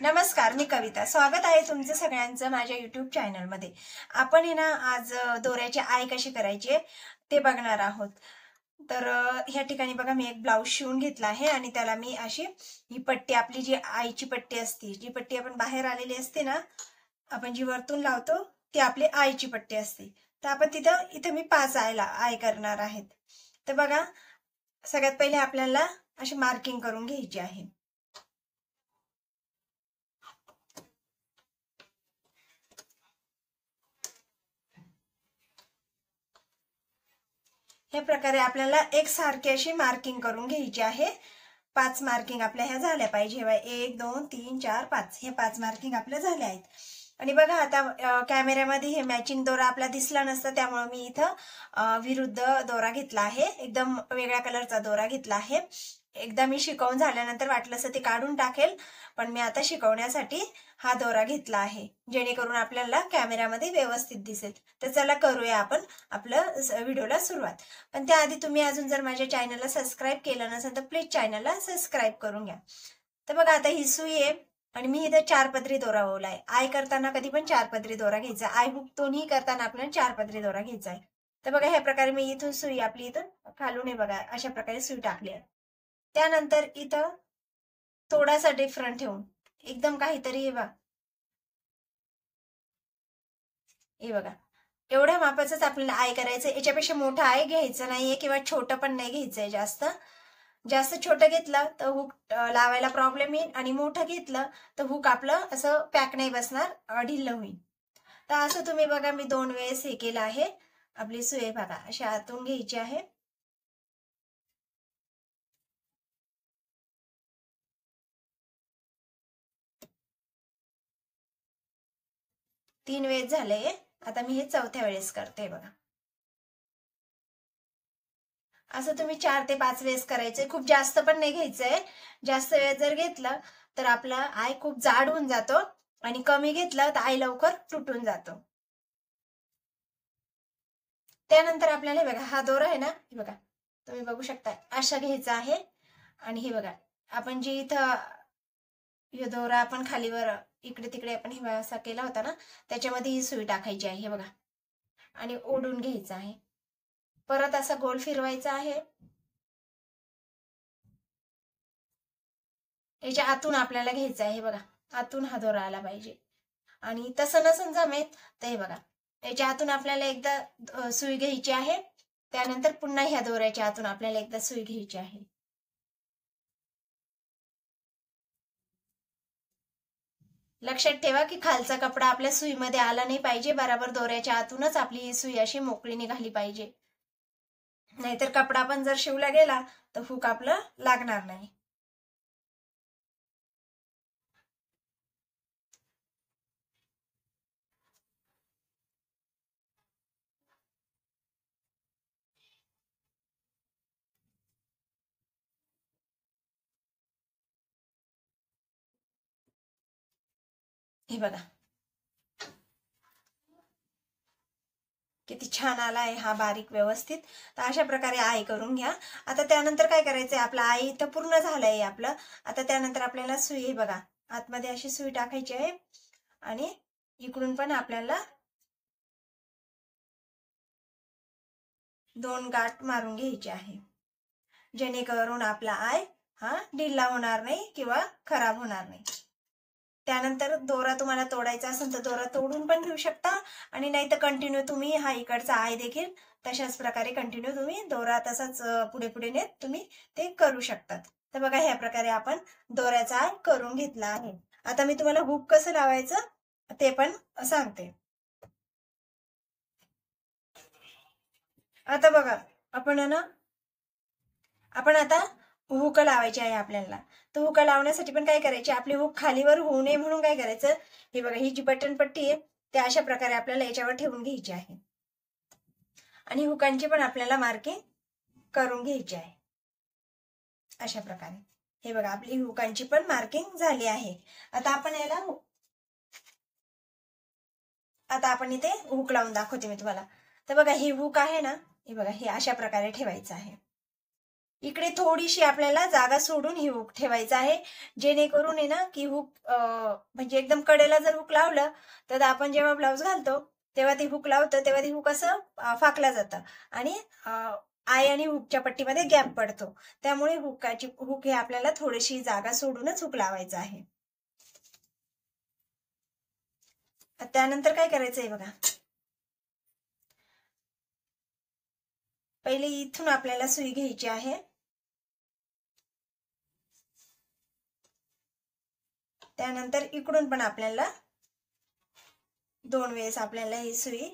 नमस्कार, मी कविता. स्वागत आहे तुमचं सगळ्यांचं माझ्या युट्यूब चॅनलमध्ये. आपण ना आज दोऱ्याची आय कशी करायची ते बघणार आहोत. तर ह्या ठिकाणी बघा, मी एक ब्लाऊज शिवून घेतला आहे आणि त्याला मी अशी ही पट्टी, आपली जी आईची पट्टी असते, जी पट्टी आपण बाहेर आलेली असते ना, आपण जी वरतून लावतो ती आपली आईची पट्टी असते. तर आपण इथं मी 5 आय करणार आहेत. तर बघा, सगळ्यात पहिले आपल्याला अशी मार्किंग करून घ्यायची आहे. ह्या प्रकारे आपल्याला एकसारखी अशी मार्किंग करून घ्यायची आहे. 5 मार्किंग आपल्या ह्या झाल्या पाहिजे. 1 2 3 4 5 हे 5 मार्किंग आपल्या झाल्या आहेत. आणि बघा, आता कॅमेऱ्यामध्ये हे मॅचिंग दोरा आपला दिसला नसता, त्यामुळे मी इथं विरुद्ध दोरा घेतला आहे. एकदम वेगळ्या कलरचा दोरा घेतला आहे. एकदा मी शिकवून झाल्यानंतर वाटलंस ते काढून टाकेल, पण मी आता शिकवण्यासाठी हा दोरा घेतला आहे, जेणेकरून आपल्याला कॅमेऱ्यामध्ये व्यवस्थित दिसेल. तर चला करूया आपण आपलं व्हिडिओला सुरुवात. पण त्याआधी तुम्ही अजून जर माझ्या चॅनलला सबस्क्राईब केलं नसेल तर प्लीज चॅनलला सबस्क्राईब करून घ्या. तर बघा, आता ही सुई आहे आणि मी इथं 4 पदरी दोरा ओवलाय. आय करताना कधी पण 4 पदरी दोरा घ्यायचा. आय हुक दोन्ही करताना आपल्याला 4 पदरी दोरा घ्यायचा आहे. तर बघा, ह्या प्रकारे मी इथून सुई आपली इथून खालून आहे बघा, अशा प्रकारे सुई टाकली आहे. त्यानंतर इथं थोडासा डिफरंट ठेवून एकदम काहीतरी हे बघा, एवढ्या मापाचंच आपल्याला आय करायचं. याच्यापेक्षा मोठा आय घ्यायचं नाहीये किंवा छोटं पण नाही घ्यायचंय. जास्त जास्त छोटं घेतलं तर हुक लावायला प्रॉब्लेम येईल, आणि मोठं घेतलं तर हुक आपलं असं पॅक नाही बसणार, ढिल्लं होईल. तर असं तुम्ही बघा, मी 2 वेळेस हे केलं आहे. आपली सुई बघा अशी आतून घ्यायची आहे. 3 वेळेस झाले. आता मी हे 4थ्या वेळेस करते बघा. असं तुम्ही 4 ते 5 वेळेस करायचंय. खूप जास्त पण नाही घ्यायचंय. जास्त वेळ जर घेतलं तर आपला आय खूप जाड होऊन जातो, आणि कमी घेतलं तर आय लवकर तुटून जातो. त्यानंतर आपल्याला बघा, हा दोरा आहे ना, हे बघा तुम्ही बघू शकता, अशा घ्यायचा आहे. आणि हे बघा, आपण जे इथं हे दोरा आपण खालीवर इकडे तिकडे आपण हे असा केला होता ना, त्याच्यामध्ये ही सुई टाकायची आहे. हे बघा, आणि ओढून घ्यायचं आहे. परत असा गोल फिरवायचा आहे. याच्या आतून आपल्याला घ्यायचा आहे. बघा, आतून हा दोरा आला पाहिजे. आणि तसं नसून जमेत तर हे बघा, याच्या आतून आपल्याला एकदा सुई घ्यायची आहे. त्यानंतर पुन्हा ह्या दोऱ्याच्या आतून आपल्याला एकदा सुई घ्यायची आहे. लक्षात ठेवा की खालचा कपडा आपल्या सुईमध्ये आला नाही पाहिजे. बराबर दोऱ्याच्या आतूनच आपली ही सुई अशी मोकळी निघाली पाहिजे. नाहीतर कपडा पण जर शिवला गेला तर हुक आपलं लागणार नाही. हे बघा, किती छान आलाय हा बारीक व्यवस्थित. तर अशा प्रकारे आय करून घ्या. आता त्यानंतर काय करायचंय, आपलं आय इथं पूर्ण झालंय आपलं. आता त्यानंतर आपल्याला सुई बघा, आतमध्ये अशी सुई टाकायची आहे, आणि इकडून पण आपल्याला 2 गाठ मारून घ्यायची आहे, जेणेकरून आपला आय हा ढिल्ला होणार नाही किंवा खराब होणार नाही. त्यानंतर दोरा तुम्हाला तोडायचा असेल तर दोरा तोडून पण घेऊ शकता, आणि नाही तर कंटिन्यू तुम्ही हा इकडचा आय देखील तशाच प्रकारे कंटिन्यू तुम्ही दोरा तसाच पुढे पुढे नेत तुम्ही ते करू शकतात. तर बघा, ह्या प्रकारे आपण दोऱ्याचा आय करून घेतला आहे. आता मी तुम्हाला हुक कसं लावायचं ते पण सांगते. आता बघा, आपण आता हुक लावायची आहे आपल्याला. तर हुक लावण्यासाठी पण काय करायचे, आपली हुक खालीवर होऊ नये म्हणून काय करायचं, हे बघा, ही जी बटन पट्टी आहे ते अशा प्रकारे आपल्याला याच्यावर ठेवून घ्यायची आहे, आणि हुकांची पण आपल्याला मार्किंग करून घ्यायची आहे अशा प्रकारे. हे बघा, आपली हुकांची पण मार्किंग झाली आहे. आता आपण इथे हुक लावून दाखवते मी तुम्हाला. तर बघा, ही हुक आहे ना, हे बघा, हे अशा प्रकारे ठेवायचं आहे. इकडे थोडीशी आपल्याला जागा सोडून ही हुक ठेवायचं आहे, जेणेकरून आहे ना की हुक म्हणजे एकदम कडेला जर हुक लावलं तर आपण जेव्हा ब्लाऊज घालतो तेव्हा ती हुक लावतो तेव्हा ती हुक असं फाकलं जातं आणि आय आणि हुकच्या पट्टीमध्ये गॅप पडतो. त्यामुळे हुक हे आपल्याला थोडीशी जागा सोडूनच हुक लावायचं आहे. त्यानंतर काय करायचंय बघा, पहिले इथून आपल्याला सुई घ्यायची आहे. त्यानंतर इकडून पण आपल्याला 2 वेळेस आपल्याला ही सुई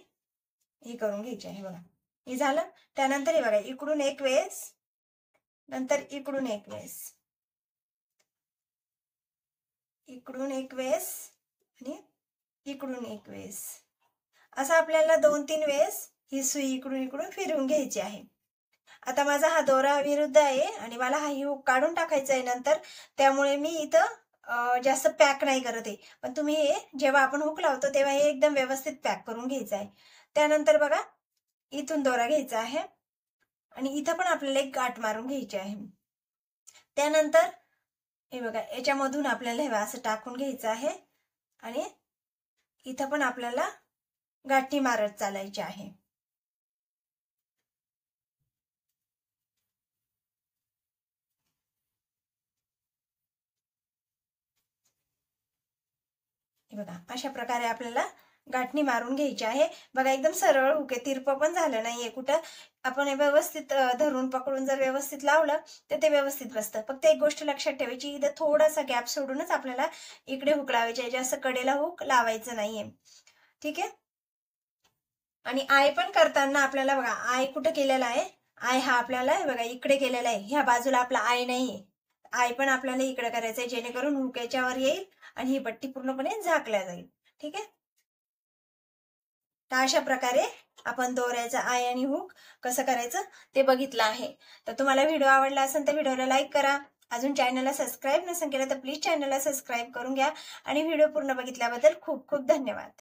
ही करून घ्यायची आहे बघा. हे झालं. त्यानंतर हे बघा, इकडून एक वेळेस, नंतर इकडून एक वेळेस, इकडून एक वेळेस आणि इकडून एक वेळेस, असं आपल्याला 2-3 वेळेस ही सुई इकडून फिरवून घ्यायची आहे. आता माझा हा दोरा विरुद्ध आहे आणि मला हा हुक काढून टाकायचा आहे नंतर, त्यामुळे मी इथं जास्त पॅक नाही करत आहे. पण तुम्ही हे जेव्हा आपण हुक लावतो तेव्हा हे एकदम व्यवस्थित पॅक करून घ्यायचं आहे. त्यानंतर बघा, इथून दोरा घ्यायचा आहे आणि इथं पण आपल्याला एक गाठ मारून घ्यायची आहे. त्यानंतर हे बघा, याच्यामधून आपल्याला हे असं टाकून घ्यायचं आहे आणि इथं पण आपल्याला गाठी मारत चालायची आहे. हे बघा, अशा प्रकारे आपल्याला गाठणी मारून घ्यायची आहे. बघा, एकदम सरळ हुक आहे, तिरपं पण झालं नाहीये कुठं. आपण व्यवस्थित धरून पकडून जर व्यवस्थित लावलं तर ते व्यवस्थित बसतं. फक्त एक गोष्ट लक्षात ठेवायची, इथं थोडासा गॅप सोडूनच आपल्याला इकडे हुक लावायचे आहे, जास्त कडेला हुक लावायचं नाहीये. ठीक आहे. आणि आय पण करताना आपल्याला बघा, आय कुठं केलेला आहे, आय हा आपल्याला बघा इकडे केलेला आहे, ह्या बाजूला आपला आय नाहीये. आय पण आपल्याला इकडे करायचं आहे, जेणेकरून हुक याच्यावर येईल आणि ही पट्टी पूर्णपणे झाकल्या जाईल. ठीक आहे. तर अशा प्रकारे आपण दोऱ्याचा आय आणि हुक कसं करायचं ते बघितलं आहे. तर तुम्हाला व्हिडिओ आवडला असेल तर व्हिडिओला लाईक करा. अजून चॅनलला सबस्क्राईब नसेल केलं तर प्लीज चॅनलला सबस्क्राईब करून घ्या. आणि व्हिडिओ पूर्ण बघितल्याबद्दल खूप खूप धन्यवाद.